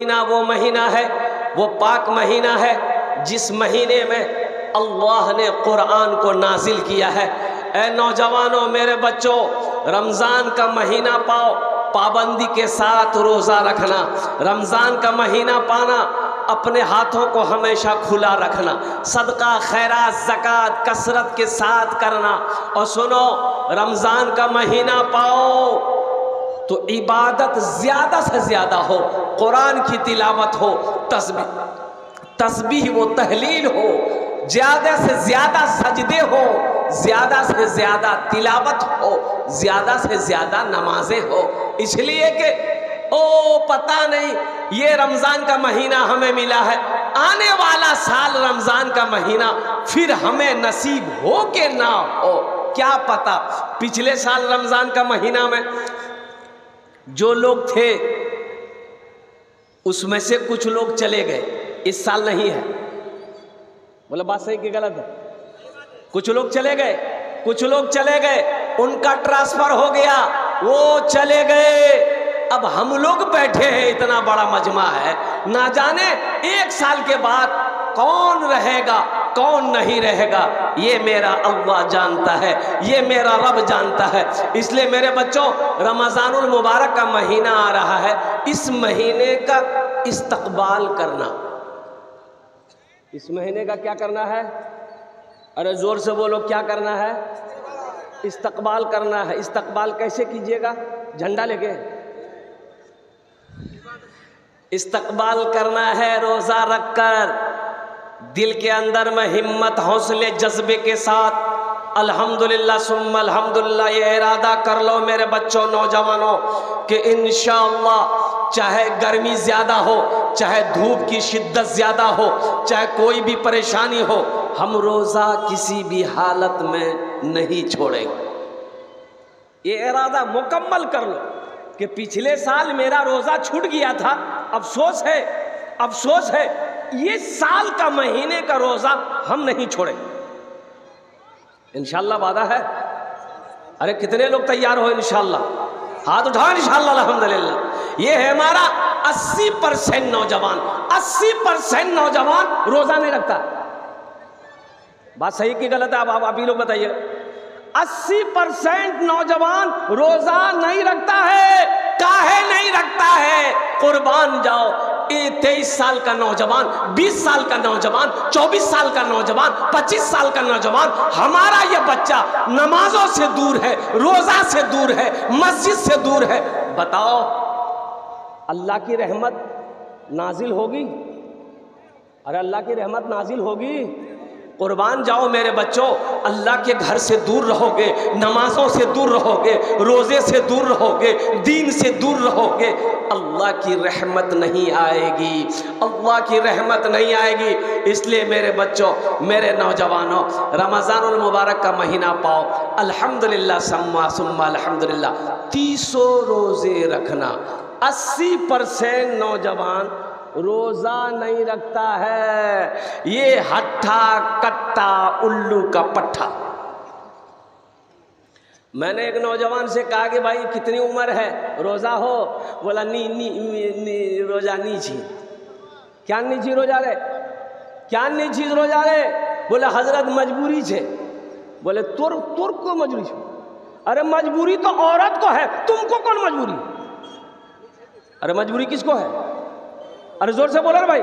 महीना वो महीना है, वो पाक महीना है जिस महीने में अल्लाह ने कुरान को नाजिल किया है। ए नौजवानों, मेरे बच्चों, रमज़ान का महीना पाओ, पाबंदी के साथ रोज़ा रखना। रमज़ान का महीना पाना, अपने हाथों को हमेशा खुला रखना, सदका खैरात ज़कात कसरत के साथ करना। और सुनो, रमज़ान का महीना पाओ तो इबादत ज़्यादा से ज़्यादा हो, कुरान की तिलावत हो, तस्बीह व तहलील हो, ज़्यादा से ज़्यादा सजदे हो, ज़्यादा से ज़्यादा तिलावत हो, ज़्यादा से ज़्यादा नमाजें हो। इसलिए कि पता नहीं ये रमज़ान का महीना हमें मिला है, आने वाला साल रमज़ान का महीना फिर हमें नसीब हो कि ना हो, क्या पता। पिछले साल रमज़ान का महीना में जो लोग थे उसमें से कुछ लोग चले गए, इस साल नहीं है। बोला बात सही कि गलत है? कुछ लोग चले गए, कुछ लोग चले गए, उनका ट्रांसफर हो गया, वो चले गए। अब हम लोग बैठे हैं, इतना बड़ा मजमा है, ना जाने एक साल के बाद कौन रहेगा कौन नहीं रहेगा, ये मेरा अल्लाह जानता है, ये मेरा रब जानता है। इसलिए मेरे बच्चों, रमज़ानुल मुबारक का महीना आ रहा है, इस महीने का इस्तकबाल करना। इस महीने का क्या करना है? अरे जोर से बोलो, क्या करना है? इस्तकबाल करना है। इस्तकबाल कैसे कीजिएगा? झंडा लेके इस्तकबाल करना है, रोज़ा रखकर, दिल के अंदर में हिम्मत हौसले जज्बे के साथ अल्हम्दुलिल्लाह सुम्मा अल्हम्दुलिल्लाह ये इरादा कर लो मेरे बच्चों, नौजवानों, कि इंशाअल्लाह चाहे गर्मी ज़्यादा हो, चाहे धूप की शिद्दत ज़्यादा हो, चाहे कोई भी परेशानी हो, हम रोज़ा किसी भी हालत में नहीं छोड़ेंगे। ये इरादा मुकम्मल कर लो कि पिछले साल मेरा रोज़ा छूट गया था, अफसोस है, अफसोस है, ये साल का महीने का रोज़ा हम नहीं छोड़ेंगे। इंशाअल्लाह वादा है। अरे कितने लोग तैयार हो? इंशाअल्लाह हाथ उठाओ, इंशाअल्लाह अल्हम्दुलिल्लाह। ये है हमारा 80% नौजवान, 80% नौजवान रोज़ा नहीं रखता। बात सही कि गलत है? आप ही लोग बताइए। 80% नौजवान रोज़ा नहीं रखता है। काहे नहीं रखता है? कुर्बान जाओ, 23 साल का नौजवान, 20 साल का नौजवान, 24 साल का नौजवान, 25 साल का नौजवान, हमारा ये बच्चा नमाजों से दूर है, रोज़ा से दूर है, मस्जिद से दूर है। बताओ, अल्लाह की रहमत नाजिल होगी? अरे अल्लाह की रहमत नाजिल होगी? कुर्बान जाओ मेरे बच्चों, अल्लाह के घर से दूर रहोगे, नमाजों से दूर रहोगे, रोज़े से दूर रहोगे, दीन से दूर रहोगे, अल्लाह की रहमत नहीं आएगी, अल्लाह की रहमत नहीं आएगी। इसलिए मेरे बच्चों, मेरे नौजवानों, रमज़ानुल मुबारक का महीना पाओ, अल्हम्दुलिल्लाह सम्मा सुम्मा अल्हम्दुलिल्लाह। 300 रोज़े रखना। 80% नौजवान रोज़ा नहीं रखता है। ये हट्ठा कट्टा उल्लू का पट्ठा। मैंने एक नौजवान से कहा कि भाई कितनी उम्र है, रोज़ा हो? बोला नी रोज़ा नहीं छी। क्या नहीं छी रोज़ा रे? क्या नहीं चीज रोज़ा रे? बोले हजरत मजबूरी छे। बोले तुर को मजबूरी छे? अरे मजबूरी तो औरत को है, तुमको कौन मजबूरी? अरे मजबूरी किसको है? अरे जोर से बोलो ना भाई।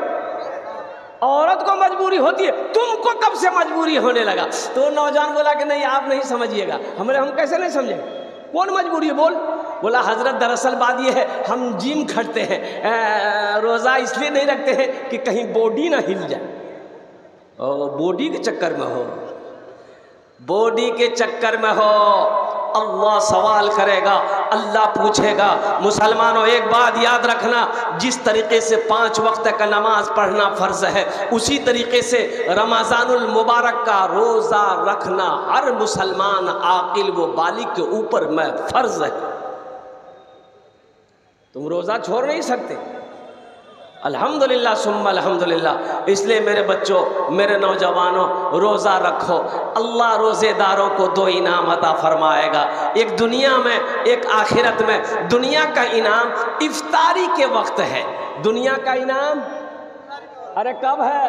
औरत को मजबूरी होती है, तुमको कब से मजबूरी होने लगा? तो नौजवान बोला कि नहीं आप नहीं समझिएगा। हम कैसे नहीं समझेंगे? कौन मजबूरी है बोल? बोला हजरत दरअसल बात ये है, हम जिम खटते हैं, रोज़ा इसलिए नहीं रखते हैं कि कहीं बॉडी ना हिल जाए। बॉडी के चक्कर में हो, बॉडी के चक्कर में हो, अल्लाह सवाल करेगा, अल्लाह पूछेगा। मुसलमानों एक बात याद रखना, जिस तरीके से 5 वक्त का नमाज पढ़ना फ़र्ज है, उसी तरीके से रमज़ानुल मुबारक का रोज़ा रखना हर मुसलमान आकिल व बालिग के ऊपर में फ़र्ज है। तुम रोज़ा छोड़ नहीं सकते। अल्हम्दुलिल्लाह सुम्मा अल्हम्दुलिल्लाह। इसलिए मेरे बच्चों, मेरे नौजवानों, रोज़ा रखो। अल्लाह रोज़ेदारों को दो इनाम अता फरमाएगा, एक दुनिया में, एक आखिरत में। दुनिया का इनाम इफ्तारी के वक्त है। दुनिया का इनाम अरे कब है?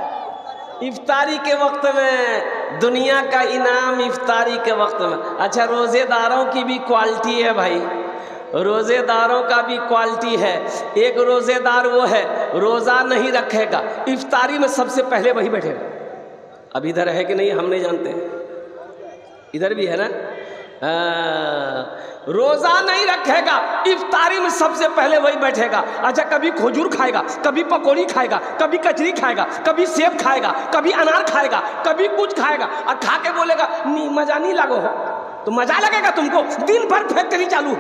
इफ्तारी के वक्त में। दुनिया का इनाम इफ्तारी के वक्त में। अच्छा, रोज़ेदारों की भी क्वालिटी है भाई, रोज़ेदारों का भी क्वालिटी है। एक रोज़ेदार वो है, रोज़ा नहीं रखेगा, इफ्तारी में सबसे पहले वही बैठेगा। अब इधर है कि नहीं हम नहीं जानते, इधर भी है ना। रोज़ा नहीं रखेगा, इफ्तारी में सबसे पहले वही बैठेगा। अच्छा, कभी खजूर खाएगा, कभी पकौड़ी खाएगा, कभी कचरी खाएगा, कभी सेब खाएगा, कभी अनार खाएगा, कभी कुछ खाएगा, और खा के बोलेगा नहीं मज़ा नहीं लगो हो। तो मज़ा लगेगा तुमको? दिन भर फैक्ट्री चालू।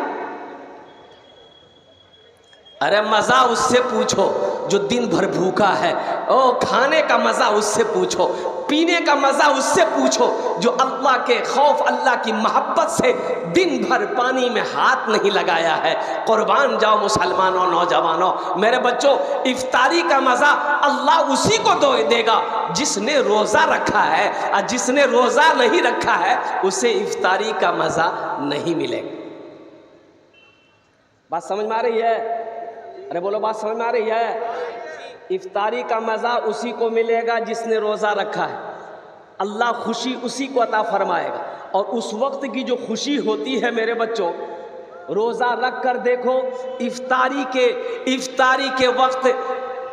अरे मज़ा उससे पूछो जो दिन भर भूखा है। ओ, खाने का मज़ा उससे पूछो, पीने का मज़ा उससे पूछो जो अल्लाह के खौफ, अल्लाह की मोहब्बत से दिन भर पानी में हाथ नहीं लगाया है। कुर्बान जाओ मुसलमानों, नौजवानों, मेरे बच्चों, इफ्तारी का मज़ा अल्लाह उसी को देगा जिसने रोज़ा रखा है, और जिसने रोज़ा नहीं रखा है उसे इफ्तारी का मज़ा नहीं मिलेगा। बात समझ में आ रही है? अरे बोलो, बात समझ में आ रही है? इफ्तारी का मज़ा उसी को मिलेगा जिसने रोज़ा रखा है। अल्लाह खुशी उसी को अता फरमाएगा। और उस वक्त की जो खुशी होती है मेरे बच्चों, रोज़ा रख कर देखो, इफ्तारी के वक्त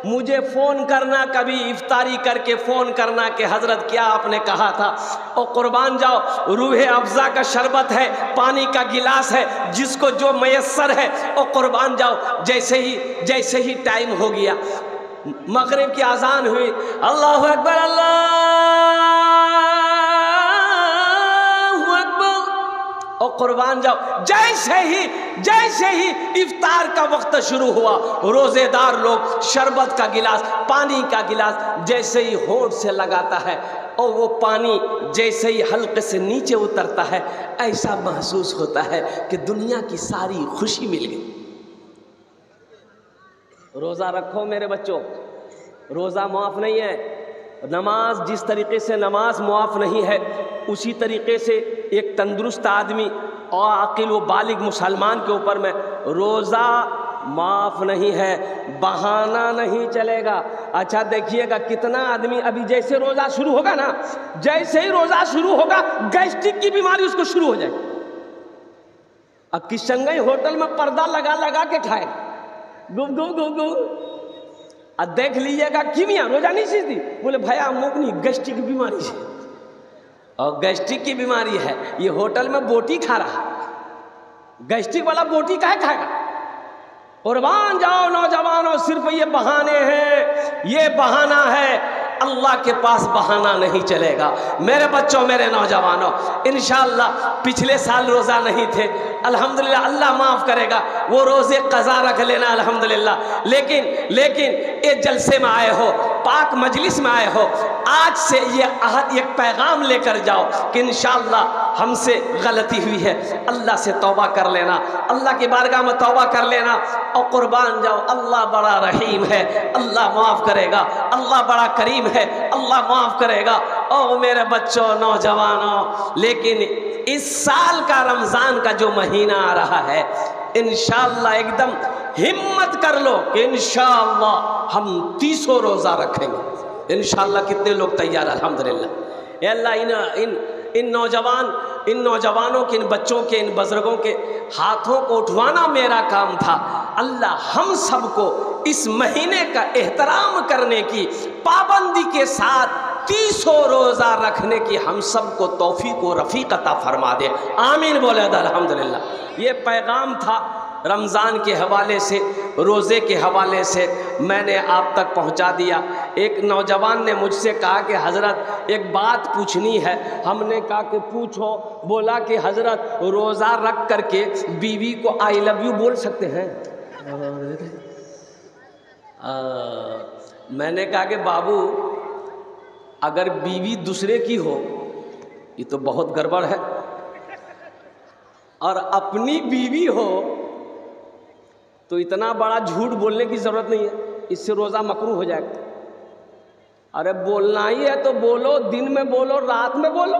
मुझे फ़ोन करना, कभी इफ्तारी करके फ़ोन करना कि हज़रत क्या आपने कहा था। और कुर्बान जाओ, रूह अफ़ज़ा का शरबत है, पानी का गिलास है, जिसको जो मयस्सर है। और कुर्बान जाओ, जैसे ही टाइम हो गया, मगरिब की अज़ान हुई, अल्लाहु अकबर, अल्लाहु अकबर। और कुर्बान जाओ, जैसे ही इफ्तार का वक्त शुरू हुआ, रोज़ेदार लोग शरबत का गिलास, पानी का गिलास जैसे ही होंठ से लगाता है, और वो पानी जैसे ही हल्के से नीचे उतरता है, ऐसा महसूस होता है कि दुनिया की सारी खुशी मिल गई। रोज़ा रखो मेरे बच्चों, रोज़ा मुआफ़ नहीं है। नमाज, जिस तरीके से नमाज मुआफ़ नहीं है, उसी तरीके से एक तंदुरुस्त आदमी और आकिल व बालिग मुसलमान के ऊपर में रोज़ा माफ़ नहीं है, बहाना नहीं चलेगा। अच्छा देखिएगा, कितना आदमी अभी जैसे रोज़ा शुरू होगा ना, जैसे ही रोज़ा शुरू होगा गैस्ट्रिक की बीमारी उसको शुरू हो जाएगी। अब किशनगंज होटल में पर्दा लगा लगा के खाएगा, गुम गुम गुम गुम। अब देख लीजिएगा किमिया रोजा नहीं सीखती, बोले भैया मुगनी गैस्ट्रिक की बीमारी है, और गैस्ट्रिक की बीमारी है, ये होटल में बोटी खा रहा, गैस्ट्रिक वाला बोटी काहे खाएगा? कुर्बान जाओ नौजवानों, सिर्फ ये बहाने हैं, ये बहाना है। अल्लाह के पास बहाना नहीं चलेगा। मेरे बच्चों, मेरे नौजवानों, इंशाअल्लाह पिछले साल रोज़ा नहीं थे, अल्हम्दुलिल्लाह अल्लाह माफ़ करेगा, वो रोज़े क़ज़ा रख लेना अल्हम्दुलिल्लाह। लेकिन ये जलसे में आए हो, पाक मजलिस में आए हो, आज से ये अहद, एक पैगाम लेकर जाओ कि इंशाअल्लाह हमसे गलती हुई है, अल्लाह से तौबा कर लेना, अल्लाह की बारगाह में तौबा कर लेना। और कुर्बान जाओ, अल्लाह बड़ा रहीम है, अल्लाह माफ़ करेगा, अल्लाह बड़ा करीम है, अल्लाह माफ़ करेगा। और मेरे बच्चों, नौजवानों, लेकिन इस साल का रमज़ान का जो महीना आ रहा है, इंशाअल्लाह एकदम हिम्मत कर लो कि इंशाअल्लाह हम 300 रोज़ा रखेंगे। इंशाअल्लाह कितने लोग तैयार? अल्हम्दुलिल्लाह। अल्लाह इन नौजवानों के, इन बच्चों के, इन बुजुर्गों के हाथों को उठवाना मेरा काम था। अल्लाह हम सबको इस महीने का एहतराम करने की, पाबंदी के साथ 300 रोज़ा रखने की हम सबको तौफीक व रफ़ीक अता फरमा दे। आमीन बोले अल्हम्दुलिल्लाह। ये पैगाम था रमज़ान के हवाले से, रोज़े के हवाले से मैंने आप तक पहुंचा दिया। एक नौजवान ने मुझसे कहा कि हज़रत एक बात पूछनी है। हमने कहा कि पूछो। बोला कि हज़रत रोज़ा रख करके बीवी को आई लव यू बोल सकते हैं? मैंने कहा कि बाबू, अगर बीवी दूसरे की हो ये तो बहुत गड़बड़ है, और अपनी बीवी हो तो इतना बड़ा झूठ बोलने की ज़रूरत नहीं है। इससे रोज़ा मकरूह हो जाएगा। अरे बोलना ही है तो बोलो, दिन में बोलो, रात में बोलो।